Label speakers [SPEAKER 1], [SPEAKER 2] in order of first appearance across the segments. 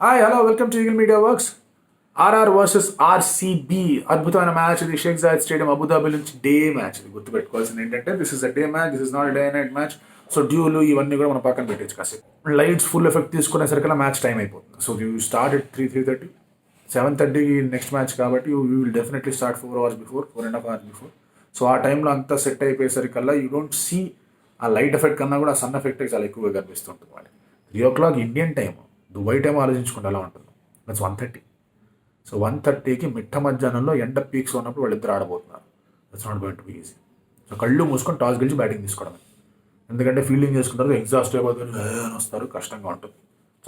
[SPEAKER 1] Hi hello welcome to eagle media works. RR versus RCB అద్భుతమైన match. ఇది Sheikh Zayed stadium Abu Dhabi నుంచి day match. ఇది గుర్తుపెట్టుకోవాల్సింది ఏంటంటే this is a day match, this is not day night match. So డ్యూలు ఇవన్నీ కూడా మనం పక్కన పెట్టచ్చు కాసేపు. లైట్స్ ఫుల్ ఎఫెక్ట్ తీసుకునేసరికల్లా మ్యాచ్ టైం అయిపోతుంది. So you start at 3:30, 7:30 next match కాబట్టి you will definitely start 4 hours before, 4.5 hours before. So ఆ టైంలో అంతా సెట్ అయిపోయేసరికల్లా యూ డోంట్ సీ ఆ లైట్ ఎఫెక్ట్ కన్నా కూడా ఆ సన్ ఎఫెక్ట్ చాలా ఎక్కువగా కనిపిస్తుంటుంది వాళ్ళకి. 3 o'clock Indian time, Dubai time ఆలోచించుకుంటే ఎలా ఉంటుంది. దట్స్ 1:30. సో 1:30కి మిట్ట మధ్యాహ్నంలో ఎండ పీక్స్ ఉన్నప్పుడు వాళ్ళిద్దరు ఆడబోతున్నారు. That's not going to be easy. So కళ్ళు మూసుకొని టాస్ గెలిచి బ్యాటింగ్ తీసుకోవడమే. ఎందుకంటే ఫీల్డింగ్ చేసుకుంటారు, ఎగ్జాస్ట్ అయిపోతుంది అని వస్తారు, కష్టంగా ఉంటుంది,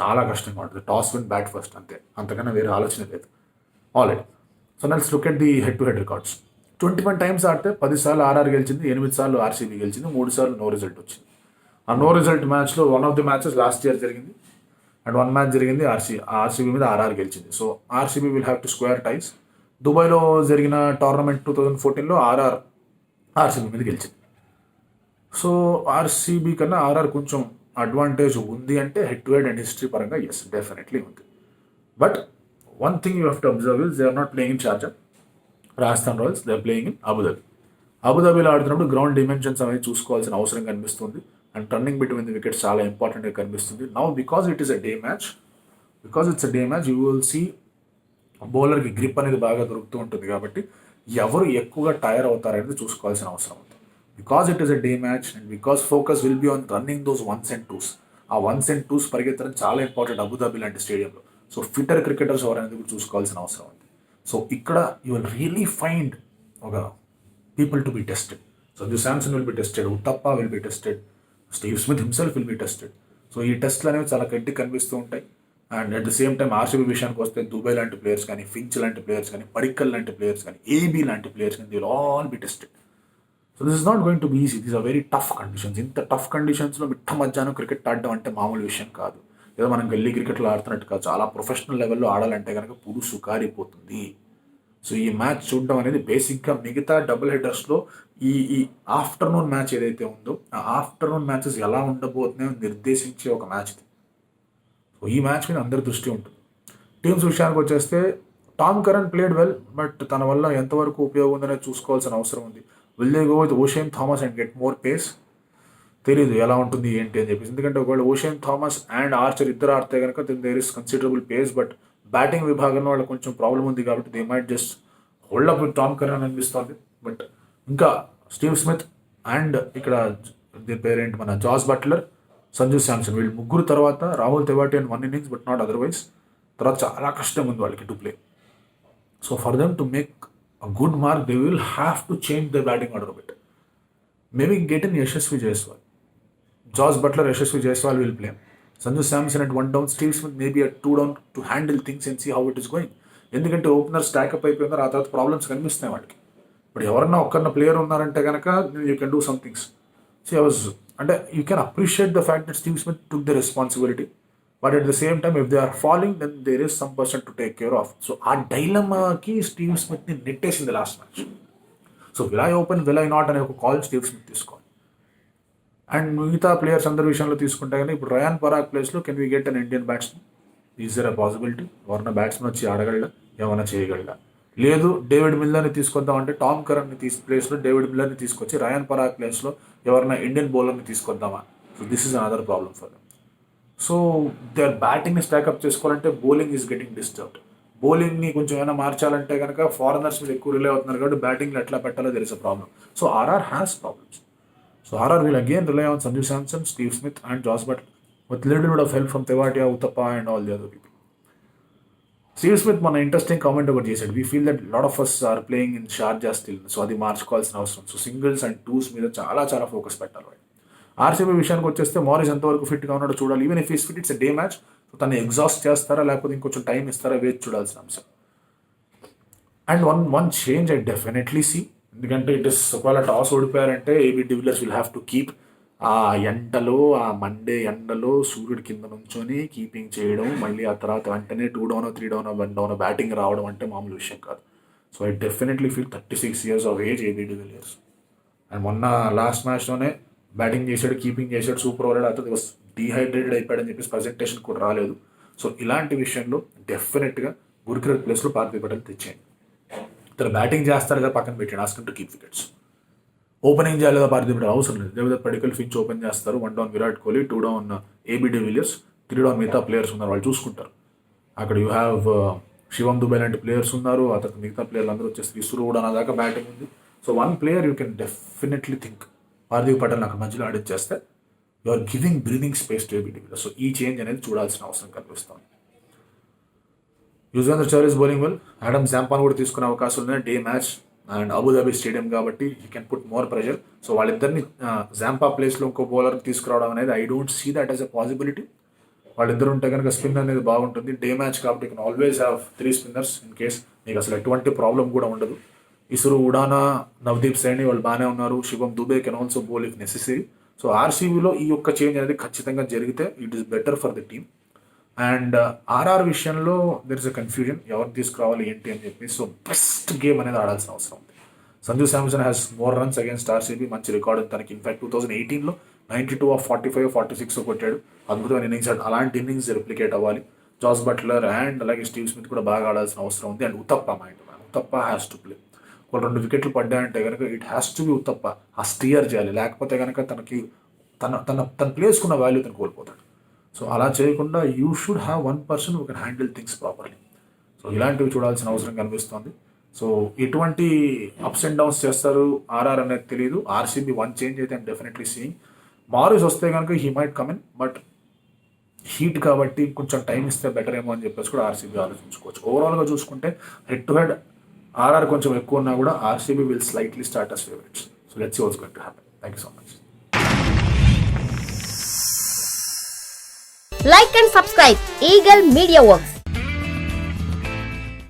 [SPEAKER 1] చాలా కష్టంగా ఉంటుంది. టాస్ విన్ బ్యాట్ ఫస్ట్, అంతే, అంతకన్నా వేరే ఆలోచన లేదు already. So let's look at the head to head records. 21 times ఆడితే 10 సార్లు ఆర్ఆర్ గెలిచింది, 8 సార్లు ఆర్సీబీ గెలిచింది, 3 సార్లు నో రిజల్ట్ వచ్చింది. ఆ నో రిజల్ట్ మ్యాచ్లో one of the matches last year జరిగింది అండ్ 1 మ్యాచ్ జరిగింది ఆర్సీబీ మీద ఆర్ఆర్ గెలిచింది. So RCB will have to square ties. దుబాయ్లో జరిగిన టోర్నమెంట్ 2014లో ఆర్సీబీ మీద గెలిచింది. సో ఆర్సీబీ కన్నా ఆర్ఆర్ కొంచెం అడ్వాంటేజ్ ఉంది అంటే head to head and history పరంగా ఎస్ డెఫినెట్లీ ఉంది. But one thing you have to observe is they are not playing in Sharjah, Rajasthan royals, they are playing in Abu Dhabi. అబుదాబిలో ఆడుతున్నప్పుడు ground dimensions అనేది చూసుకోవాల్సిన అవసరం కనిపిస్తుంది and turning between the wickets చాలా ఇంపార్టెంట్గా కనిపిస్తుంది. Now because it is a day match, you will see బౌలర్కి గ్రిప్ అనేది బాగా దొరుకుతూ ఉంటుంది కాబట్టి ఎవరు ఎక్కువగా టైర్ అవుతారనేది చూసుకోవాల్సిన అవసరం ఉంది. Because it is a day match and because focus will be on running those 1s and 2s. ఆ 1s and 2s పరిగెత్తడం చాలా ఇంపార్టెంట్ అబుదాబి లాంటి స్టేడియంలో. సో ఫిట్టర్ క్రికెటర్స్ ఎవరనేది కూడా చూసుకోవాల్సిన అవసరం ఉంది. సో ఇక్కడ యూ విల్ రియలీ ఫైండ్ ఒక people to be tested. Sanju Samson will be tested, Uttappa will be tested, Steve Smith himself will be tested. So ఈ టెస్ట్లు అనేవి చాలా గట్టి కనిపిస్తూ ఉంటాయి. And at the same time RCB విషయానికి వస్తే దుబాయ్ లాంటి ప్లేయర్స్ కానీ, ఫించ్ లాంటి ప్లేయర్స్ కానీ, పడిక్కల్ లాంటి ప్లేయర్స్ కానీ, ఏబీ లాంటి ప్లేయర్స్ కానీ, they will all be tested. So this is not going to be easy, these are very tough conditions. ఇంత టఫ్ కండిషన్స్లో మిట్ట మధ్యాహ్నం క్రికెట్ ఆడడం అంటే మామూలు విషయం కాదు. ఏదో మనం గల్లీ క్రికెట్లో ఆడుతున్నట్టు కాదు, చాలా ప్రొఫెషనల్ లెవెల్లో ఆడాలంటే కనుక పురుసు కారిపోతుంది. సో ఈ మ్యాచ్ చూడడం అనేది బేసిక్గా మిగతా డబుల్ హెడర్స్లో ఈ ఈ ఆఫ్టర్నూన్ మ్యాచ్ ఏదైతే ఉందో ఆ ఆఫ్టర్నూన్ మ్యాచెస్ ఎలా ఉండబోతున్నాయో నిర్దేశించే ఒక మ్యాచ్ ఇది. సో ఈ మ్యాచ్ మీద అందరి దృష్టి ఉంటుంది. టీమ్స్ విషయానికి వచ్చేస్తే Tom Curran played well, but తన వల్ల ఎంతవరకు ఉపయోగం ఉందనేది చూసుకోవాల్సిన అవసరం ఉంది. Will they go with Oshane Thomas and get more pace? తెలీదు ఎలా ఉంటుంది ఏంటి అని చెప్పేసి. ఎందుకంటే ఒకవేళ ఓషేన్ థామస్ అండ్ ఆర్చర్ ఇద్దరు ఆడితే కనుక then there is considerable pace, but batting విభాగంలో వాళ్ళకి కొంచెం ప్రాబ్లం ఉంది కాబట్టి they might just hold up with Tom Curran అనిపిస్తుంది. బట్ ఇంకా స్టీవ్ స్మిత్ అండ్ ఇక్కడ దీని పేరేంటి మన జాస్ బట్లర్, సంజు శాంసన్, వీళ్ళు ముగ్గురు తర్వాత Rahul Tewatia and 1 innings but not otherwise. తర్వాత చాలా కష్టం ఉంది వాళ్ళకి to play. So for them to make a good mark they will have to change the batting order bit. Maybe get in Yashasvi Jaiswal, Jos Buttler, Yashasvi Jaiswal will play. Sanju Samson at 1 down, Steve Smith maybe at 2 down to handle things and see how it is going. ఎందుకంటే opener stock up అయిపోయినారు, ఆ తర్వాత problems కనిపిస్తున్నాయి వాడికి. ఇప్పుడు ఎవరన్నా ఒక్కరిన player ఉన్నారంటే కనుక you can do some things. So I was అంటే you can appreciate the fact that Steve Smith took the responsibility, but at the same time if they are following then there is some person to take care of. So ఆ డైలమాకి Steve స్మిత్ని నెట్టేసింది last match. So will I open, will I not అనే ఒక call Steve Smith తీసుకోవాలి. And మిగతా players అందరి విషయంలో తీసుకుంటే కానీ ఇప్పుడు రయాన్ పరాగ్ ప్లేస్లో can we get an Indian batsmen? Is there a possibility? ఎవరన్నా బ్యాట్స్మెన్ వచ్చి ఆడగలడా, ఏమైనా చేయగలడా? లేదు డేవిడ్ మిల్లర్ని తీసుకొద్దాం అంటే టామ్ కరన్ని ప్లేస్లో డేవిడ్ మిల్లర్ని తీసుకొచ్చి రయాన్ పరాగ్ ప్లేస్లో ఎవరైనా ఇండియన్ బౌలర్ని తీసుకొద్దామా? So this is another problem for them. So they are బ్యాటింగ్ని స్టాకప్ చేసుకోవాలంటే బౌలింగ్ ఈజ్ గెటింగ్ డిస్టర్బ్డ్. బౌలింగ్ని కొంచెం ఏమైనా మార్చాలంటే కనుక ఫారినర్స్ మీద ఎక్కువ రిలే అవుతున్నారు కాబట్టి బ్యాటింగ్లో ఎట్లా పెట్టాలో there is a problem. So RR has problems. So RR will again rely on Sanju Samson, Steve Smith and Josh Butler with little bit of help from Tewatia, Uttappa and all the other people. Steve Smith మన interesting comment ఒకటి చేశాడు. We feel that lot of us are playing in Sharjah still. So అది మార్చుకోవాల్సిన అవసరం. So singles and twos మీద చాలా చాలా focus పెట్టాలి. ఆర్సీబీ విషయానికి వచ్చేస్తే మారిస్ ఎంతవరకు ఫిట్గా ఉన్నాడో చూడాలి. Even if is fit, it's day match. So తను ఎగ్జాస్ట్ చేస్తారా లేకపోతే ఇంకొంచెం టైం ఇస్తారా వేచి చూడాల్సిన అంశం. And one change I definitely see, ఎందుకంటే ఇట్ ఇస్ ఒకవేళ టాస్ ఓడిపోయారంటే AB de Villiers will have to keep. ఆ ఎండలో, ఆ మండే ఎండలో సూర్యుడి కింద నుంచొని కీపింగ్ చేయడం, మళ్ళీ ఆ తర్వాత వెంటనే 2 down, 3 down, 1 down బ్యాటింగ్ రావడం అంటే మామూలు విషయం కాదు. So I definitely feel 36 years of age AB de Villiers. And మొన్న లాస్ట్ మ్యాచ్లోనే బ్యాటింగ్ చేశాడు, కీపింగ్ చేశాడు, సూపర్ ఓవర్. అతను డీహైడ్రేటెడ్ అయిపోయాడని చెప్పేసి ప్రజెంటేషన్ కూడా రాలేదు. సో ఇలాంటి విషయంలో డెఫినెట్గా గుర్కరెట్ ప్లేస్లో పార్థివ్ పటేల్ తెచ్చేయండి. తను బ్యాటింగ్ చేస్తారు కదా పక్కన పెట్టాడు, asked to keep wickets. Opening చేయాలి కదా పార్థివ్ పటేల్, అవసరం లేదు. దేవదత్ పడికల్, ఫించ్ ఓపెన్ చేస్తారు. 1 down Virat Kohli, 2 down AB de Villiers, 3 down మిగతా ప్లేయర్స్ ఉన్నారు, వాళ్ళు చూసుకుంటారు. అక్కడ యూ హ్యావ్ శివం దుబే లాంటి ప్లేయర్స్ ఉన్నారు. ఆ తర్వాత మిగతా ప్లేయర్లు అందరూ వచ్చేసి ఇసురు కూడా నా దాకా బ్యాటింగ్ ఉంది. So 1 player you can definitely think Parthiv Patel అక్కడ మధ్యలో ఆడిచ్చేస్తే you are giving breathing space to AB de Villiers. So ఈ చేంజ్ అనేది చూడాల్సిన అవసరం కనిపిస్తుంది. Yuzvendra Chahal is bowling well. Adam జాంపాన్ కూడా తీసుకునే అవకాశం ఉంది. Day match and Abu Dhabi stadium కాబట్టి you can put more pressure. So వాళ్ళిద్దరిని జాంపా ప్లేస్లో ఇంకో బౌలర్ తీసుకురావడం అనేది I don't see that as a possibility. వాళ్ళిద్దరు ఉంటే కనుక స్పిన్ అనేది బాగుంటుంది. డే మ్యాచ్ కాబట్టి you can always have 3 spinners in case మీకు అసలు ఎటువంటి ప్రాబ్లం కూడా ఉండదు. ఇసురు, ఉడానా, నవదీప్ సైని వాళ్ళు బాగానే ఉన్నారు. Shivam Dube can also bowl if necessary. So ఆర్సీబీలో ఈ యొక్క చేంజ్ అనేది ఖచ్చితంగా జరిగితే it is better for the team. And RR విషయంలో దెర్ ఇస్ అ కన్ఫ్యూజన్, ఎవరు తీసుకురావాలి ఏంటి అని చెప్పి. సో బెస్ట్ గేమ్ అనేది ఆడాల్సిన అవసరం ఉంది. Sanju Samson has more runs against RCB, మంచి రికార్డు తనకి. ఇన్ఫాక్ట్ 2018లో 92 ఆఫ్ 45, 46 కొట్టాడు. అద్భుతమైన ఇన్నింగ్స్. అలాంటి ఇన్నింగ్స్ రిప్లికేట్ అవ్వాలి. జాస్ బట్లర్ అండ్ అలాగే స్టీవ్ స్మిత్ కూడా బాగా ఆడాల్సిన అవసరం ఉంది. And Uthappa Uthappa has to play. ఒక 2 వికెట్లు పడ్డాయంటే కనుక it has to be Uthappa. ఆ స్టియర్ చేయాలి, లేకపోతే కనుక తనకి తన ప్లేస్కున్న వాల్యూ తను కోల్పోతాడు. సో అలా చేయకుండా you should have 1 person who can handle things properly. So ఇలాంటివి చూడాల్సిన అవసరం కనిపిస్తుంది. సో ఎటువంటి అప్స్ అండ్ డౌన్స్ చేస్తారు ఆర్ఆర్ అనేది తెలియదు. ఆర్సీబీ 1 చేంజ్ అయితే ఐమ్ డెఫినెట్లీ సీయింగ్. మారిస్ వస్తే కనుక he might come in, but heat కాబట్టి కొంచెం టైం ఇస్తే బెటర్ ఏమో అని చెప్పేసి కూడా ఆర్సీబీ ఆలోచించుకోవచ్చు. ఓవరాల్గా చూసుకుంటే హెడ్ టు హెడ్ ఆర్ఆర్ కొంచెం ఎక్కువ ఉన్నా కూడా RCB will slightly start as favourites. So let's see what's going to happen. Thank you so much.
[SPEAKER 2] Like and subscribe Eagle Media Works.